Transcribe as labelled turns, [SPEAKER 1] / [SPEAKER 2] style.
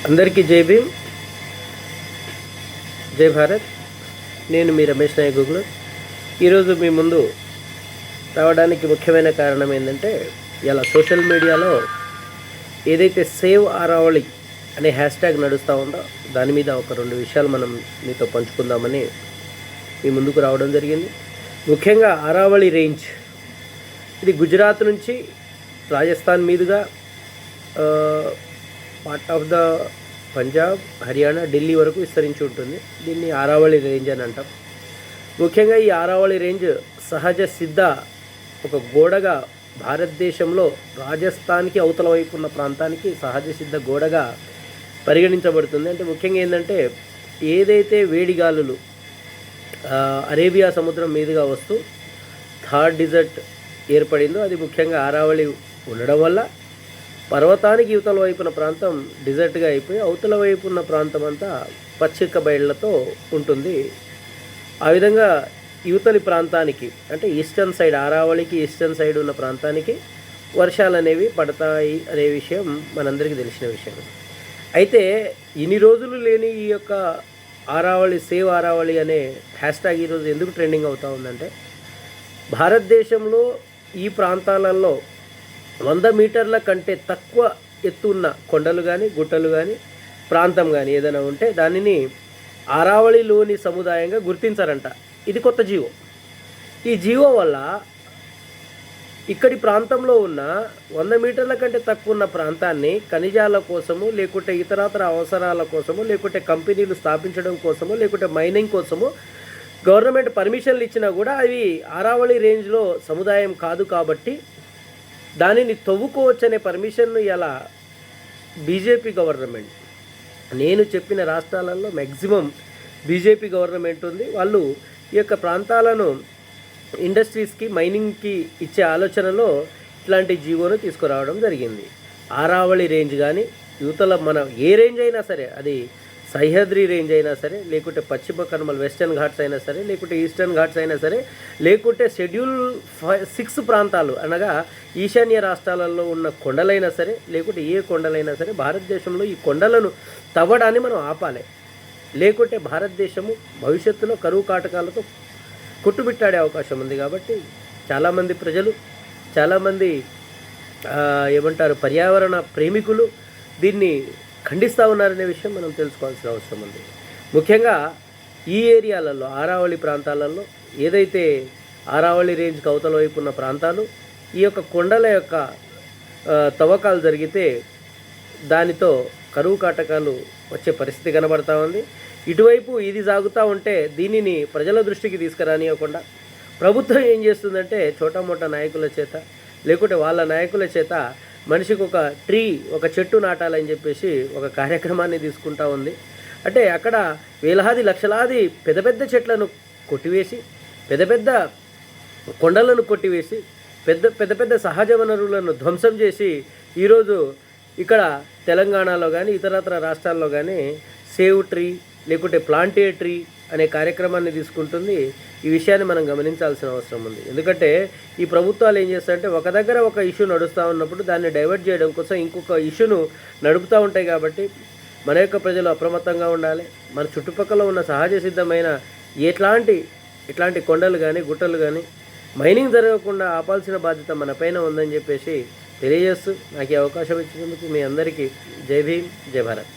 [SPEAKER 1] అందరికీ జై భీమ్, జై భారత్. నేను మీ రమేష్ నాయక్ గూగుల్. ఈరోజు మీ ముందు రావడానికి ముఖ్యమైన కారణం ఏంటంటే, ఇలా సోషల్ మీడియాలో ఏదైతే సేవ్ ఆరావళి అనే హ్యాష్ట్యాగ్ నడుస్తూ ఉందో దాని మీద ఒక 2 విషయాలు మనం మీతో పంచుకుందామని మీ ముందుకు రావడం జరిగింది. ముఖ్యంగా ఆరావళి రేంజ్ ఇది గుజరాత్ నుంచి రాజస్థాన్ మీదుగా part of the Punjab, Haryana, Delhi వరకు విస్తరించి ఉంటుంది. దీన్ని ఆరావళి రేంజ్ అని అంటాం. ముఖ్యంగా ఈ ఆరావళి రేంజ్ సహజ సిద్ధ ఒక గోడగా భారతదేశంలో రాజస్థాన్కి అవతల వైపు ఉన్న ప్రాంతానికి సహజ సిద్ధ గోడగా పరిగణించబడుతుంది. అంటే ముఖ్యంగా ఏంటంటే, ఏదైతే వేడిగాలులు అరేబియా సముద్రం మీదుగా వస్తూ థార్ డిజర్ట్ ఏర్పడిందో అది ముఖ్యంగా ఆరావళి ఉండడం వల్ల పర్వతానికి యువతల వైపున ప్రాంతం డిజర్ట్గా అయిపోయి అవతల వైపు ఉన్న ప్రాంతం అంతా పచ్చిక బయళ్లతో ఉంటుంది. ఆ విధంగా యువతలి ప్రాంతానికి అంటే ఈస్టర్న్ సైడ్, ఆరావళికి ఈస్టర్న్ సైడ్ ఉన్న ప్రాంతానికి వర్షాలు అనేవి పడతాయి అనే విషయం మనందరికీ తెలిసిన విషయం. అయితే ఇన్ని రోజులు లేని ఈ యొక్క ఆరావళి, సేవ్ ఆరావళి అనే హ్యాష్ట్యాగ్ ఈరోజు ఎందుకు ట్రెండింగ్ అవుతూ ఉందంటే, భారతదేశంలో ఈ ప్రాంతాలలో 100 మీటర్ల కంటే తక్కువ ఎత్తు ఉన్న కొండలు కానీ, గుట్టలు కానీ, ప్రాంతం కానీ ఏదైనా ఉంటే దానిని ఆరావళిలోని సముదాయంగా గుర్తించారంట. ఇది కొత్త జీవో. ఈ జీవో వల్ల ఇక్కడి ప్రాంతంలో ఉన్న 100 మీటర్ల కంటే తక్కువ ఉన్న ప్రాంతాన్ని ఖనిజాల కోసము, లేకుంటే ఇతరతర అవసరాల కోసము, లేకుంటే కంపెనీలు స్థాపించడం కోసము, లేకుంటే మైనింగ్ కోసము గవర్నమెంట్ పర్మిషన్లు ఇచ్చినా కూడా అవి ఆరావళి రేంజ్లో సముదాయం కాదు కాబట్టి దానిని తవ్వుకోవచ్చనే పర్మిషన్ను ఇలా బీజేపీ గవర్నమెంట్, నేను చెప్పిన రాష్ట్రాలలో మ్యాక్సిమం బీజేపీ గవర్నమెంట్ ఉంది. వాళ్ళు ఈ యొక్క ప్రాంతాలను ఇండస్ట్రీస్కి, మైనింగ్కి ఇచ్చే ఆలోచనలో ఇట్లాంటి జీవోను తీసుకురావడం జరిగింది. ఆరావళి రేంజ్ కానీ, యువతల మన ఏ రేంజ్ అయినా సరే, అది సహ్యాద్రి రేంజ్ అయినా సరే, లేకుంటే పశ్చిమ కనుమల వెస్టర్న్ ఘాట్స్ అయినా సరే, లేకుంటే ఈస్టర్న్ ఘాట్స్ అయినా సరే, లేకుంటే షెడ్యూల్ 6 ప్రాంతాలు అనగా ఈశాన్య రాష్ట్రాలలో ఉన్న కొండలైనా సరే, లేకుంటే ఏ కొండలైనా సరే, భారతదేశంలో ఈ కొండలను తవ్వడాన్ని మనం ఆపాలి. లేకుంటే భారతదేశము భవిష్యత్తులో కరువు కాటకాలతో కొట్టుబిట్టాడే అవకాశం ఉంది. కాబట్టి చాలామంది ప్రజలు, చాలామంది పర్యావరణ ప్రేమికులు దీన్ని ఖండిస్తూ ఉన్నారనే విషయం మనం తెలుసుకోవాల్సిన అవసరం ఉంది. ముఖ్యంగా ఈ ఏరియాలలో, ఆరావళి ప్రాంతాలలో, ఏదైతే ఆరావళి రేంజ్కి అవతల వైపు ఉన్న ప్రాంతాలు, ఈ యొక్క కొండల యొక్క తవ్వకాలు జరిగితే దానితో కరువు కాటకాలు వచ్చే పరిస్థితి కనబడతా ఉంది. ఇటువైపు ఇది సాగుతూ ఉంటే దీనిని ప్రజల దృష్టికి తీసుకురానివ్వకుండా ప్రభుత్వం ఏం చేస్తుందంటే, చోటామోటా నాయకుల చేత, లేకుంటే వాళ్ళ నాయకుల చేత మనిషికి ఒక చెట్టు నాటాలని చెప్పేసి ఒక కార్యక్రమాన్ని తీసుకుంటా ఉంది. అంటే అక్కడ వేలాది లక్షలాది పెద్ద పెద్ద చెట్లను కొట్టివేసి, పెద్ద పెద్ద కొండలను కొట్టివేసి, పెద్ద పెద్ద సహజ వనరులను ధ్వంసం చేసి ఈరోజు ఇక్కడ తెలంగాణలో కానీ ఇతరత్ర రాష్ట్రాల్లో కానీ సేవ్ ట్రీ, లేకుంటే ప్లాంటే ట్రీ అనే కార్యక్రమాన్ని తీసుకుంటుంది. ఈ విషయాన్ని మనం గమనించాల్సిన అవసరం ఉంది. ఎందుకంటే ఈ ప్రభుత్వాలు ఏం చేస్తారంటే, ఒక దగ్గర ఒక ఇష్యూ నడుస్తూ ఉన్నప్పుడు దాన్ని డైవర్ట్ చేయడం కోసం ఇంకొక ఇష్యూను నడుపుతూ ఉంటాయి. కాబట్టి మన యొక్క ప్రజలు అప్రమత్తంగా ఉండాలి. మన చుట్టుపక్కల ఉన్న సహజ సిద్ధమైన ఇట్లాంటి కొండలు కానీ, గుట్టలు కానీ మైనింగ్ జరగకుండా ఆపాల్సిన బాధ్యత మన పైన ఉందని చెప్పేసి తెలియజేస్తూ నాకు ఈ అవకాశం ఇచ్చినందుకు మీ అందరికీ జై భీమ్, జై భారత్.